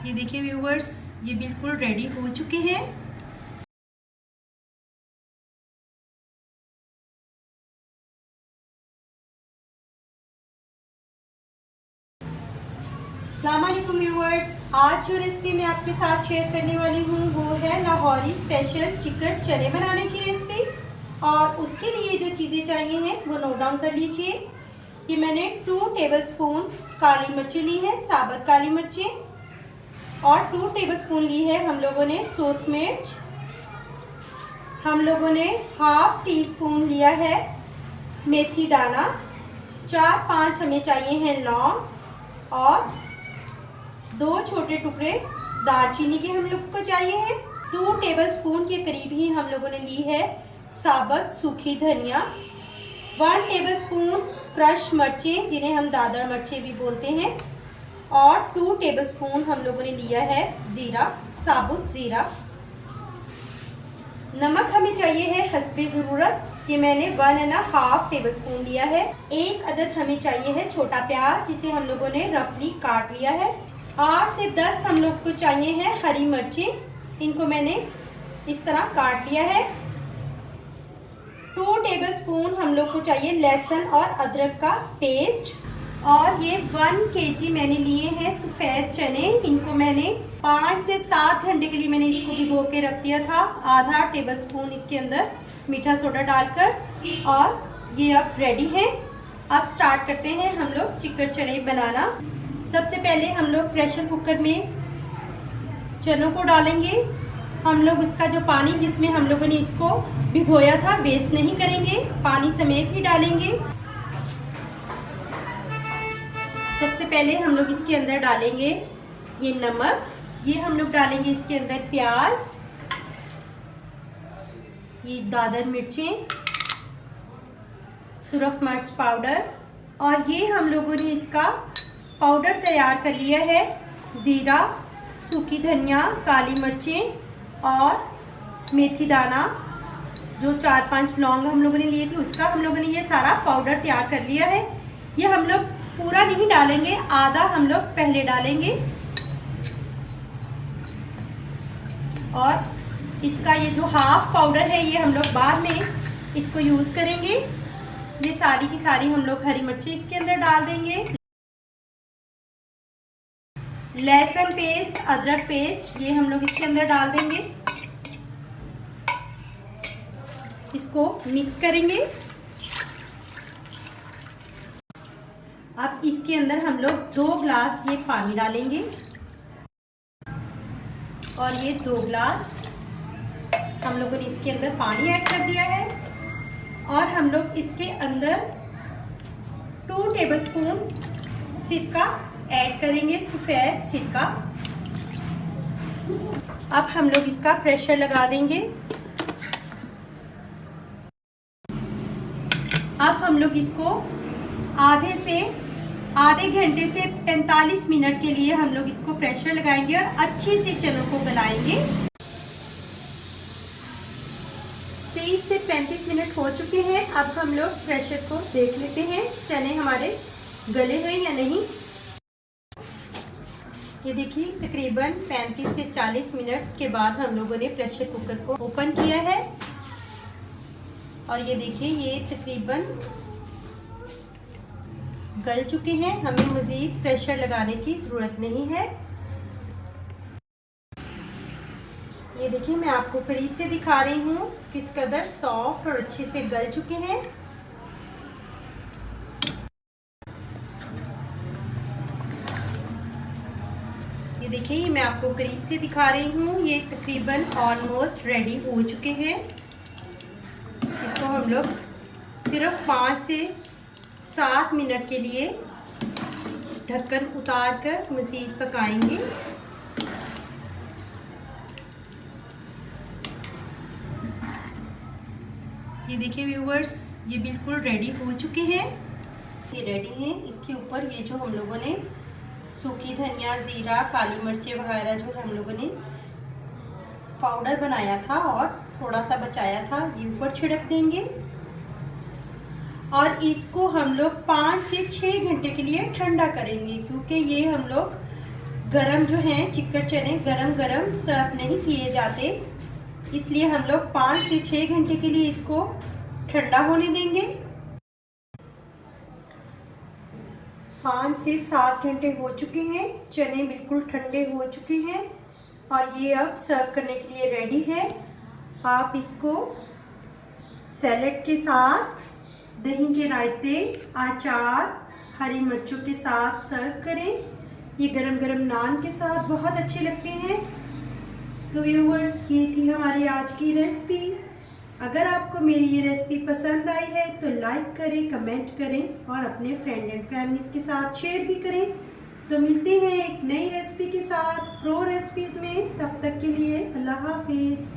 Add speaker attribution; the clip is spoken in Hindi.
Speaker 1: ये देखिए व्यूवर्स, ये बिल्कुल रेडी हो चुके हैं। अस्सलाम वालेकुम व्यूवर्स, आज जो रेसिपी मैं आपके साथ शेयर करने वाली हूँ वो है लाहौरी स्पेशल चिकन चने बनाने की रेसिपी। और उसके लिए जो चीज़ें चाहिए हैं वो नोट डाउन कर लीजिए। ये मैंने 2 टेबलस्पून काली मिर्ची ली है, साबुत काली मिर्चें, और 2 टेबलस्पून ली है हम लोगों ने सुर्ख मिर्च। हम लोगों ने हाफ टी स्पून लिया है मेथी दाना, 4-5 हमें चाहिए हैं लौंग, और 2 छोटे टुकड़े दालचीनी के हम लोग को चाहिए हैं। 2 टेबलस्पून के करीब ही हम लोगों ने ली है साबुत सूखी धनिया, 1 टेबलस्पून क्रश मिर्चें जिन्हें हम दादर मिर्चें भी बोलते हैं, और 2 टेबलस्पून हम लोगों ने लिया है ज़ीरा, साबुत ज़ीरा। नमक हमें चाहिए है हस्बे ज़रूरत, कि मैंने 1.5 टेबलस्पून लिया है। 1 अदद हमें चाहिए है छोटा प्याज, जिसे हम लोगों ने रफली काट लिया है। 8 से 10 हम लोग को चाहिए हैं हरी मिर्चें, इनको मैंने इस तरह काट लिया है। 2 टेबलस्पून हम लोग को चाहिए लहसुन और अदरक का पेस्ट, और ये 1 केजी मैंने लिए हैं सफ़ेद चने। इनको मैंने 5 से 7 घंटे के लिए मैंने इसको भिगो के रख दिया था। आधा टेबलस्पून इसके अंदर मीठा सोडा डालकर, और ये अब रेडी है। अब स्टार्ट करते हैं हम लोग चिकन चने बनाना। सबसे पहले हम लोग प्रेशर कुकर में चनों को डालेंगे। हम लोग उसका जो पानी जिसमें हम लोगों ने इसको भिगोया था वेस्ट नहीं करेंगे, पानी समेत ही डालेंगे। सबसे पहले हम लोग इसके अंदर डालेंगे ये नमक, ये हम लोग डालेंगे इसके अंदर प्याज, ये दादर मिर्चें, सुरख मिर्च पाउडर, और ये हम लोगों ने इसका पाउडर तैयार कर लिया है ज़ीरा, सूखी धनिया, काली मिर्चें और मेथी दाना, जो 4-5 लौंग हम लोगों ने लिए थे उसका हम लोगों ने ये सारा पाउडर तैयार कर लिया है। ये हम लोग पूरा नहीं डालेंगे, आधा हम लोग पहले डालेंगे, और इसका ये जो हाफ पाउडर है ये हम लोग बाद में इसको यूज़ करेंगे। ये सारी की सारी हम लोग हरी मिर्ची इसके अंदर डाल देंगे। लहसुन पेस्ट, अदरक पेस्ट ये हम लोग इसके अंदर डाल देंगे। इसको मिक्स करेंगे। अब इसके अंदर हम लोग 2 ग्लास ये पानी डालेंगे, और ये 2 ग्लास हम लोगों ने इसके अंदर पानी ऐड कर दिया है। और हम लोग इसके अंदर 2 टेबलस्पून सिरका ऐड करेंगे, सफ़ेद सिरका। अब हम लोग इसका प्रेशर लगा देंगे। अब हम लोग इसको आधे घंटे से 45 मिनट के लिए हम लोग इसको प्रेशर लगाएंगे और अच्छे से चनों को गलाएंगे। 30 से 35 मिनट हो चुके हैं। अब हम लोग प्रेशर को देख लेते हैं चने हमारे गले हैं या नहीं। ये देखिए तकरीबन 35 से 40 मिनट के बाद हम लोगों ने प्रेशर कुकर को ओपन किया है, और ये देखिए ये तकरीबन गल चुके हैं। हमें मज़ीद प्रेशर लगाने की ज़रूरत नहीं है। ये देखिए मैं आपको करीब से दिखा रही हूँ किस कदर सॉफ्ट और अच्छे से गल चुके हैं। ये देखिए ये मैं आपको करीब से दिखा रही हूँ, ये तकरीबन ऑलमोस्ट रेडी हो चुके हैं। इसको हम लोग सिर्फ 5 से 7 मिनट के लिए ढक्कन उतार कर मज़ीद पकाएंगे। ये देखिए व्यूवर्स, ये बिल्कुल रेडी हो चुके हैं। ये रेडी हैं। इसके ऊपर ये जो हम लोगों ने सूखी धनिया, ज़ीरा, काली मिर्चें वगैरह जो हम लोगों ने पाउडर बनाया था और थोड़ा सा बचाया था, ये ऊपर छिड़क देंगे। और इसको हम लोग 5 से 6 घंटे के लिए ठंडा करेंगे, क्योंकि ये हम लोग गरम जो हैं चिकन चने गरम गरम सर्व नहीं किए जाते, इसलिए हम लोग 5 से 6 घंटे के लिए इसको ठंडा होने देंगे। 5 से 7 घंटे हो चुके हैं, चने बिल्कुल ठंडे हो चुके हैं और ये अब सर्व करने के लिए रेडी है। आप इसको सैलेड के साथ, दही के रायते, अचार, हरी मिर्चों के साथ सर्व करें। ये गरम गरम नान के साथ बहुत अच्छे लगते हैं। तो व्यूअर्स, ये थी हमारी आज की रेसिपी। अगर आपको मेरी ये रेसिपी पसंद आई है तो लाइक करें, कमेंट करें और अपने फ्रेंड एंड फैमिलीज के साथ शेयर भी करें। तो मिलते हैं एक नई रेसिपी के साथ प्रो रेसिपीज़ में। तब तक के लिए अल्लाह हाफिज़।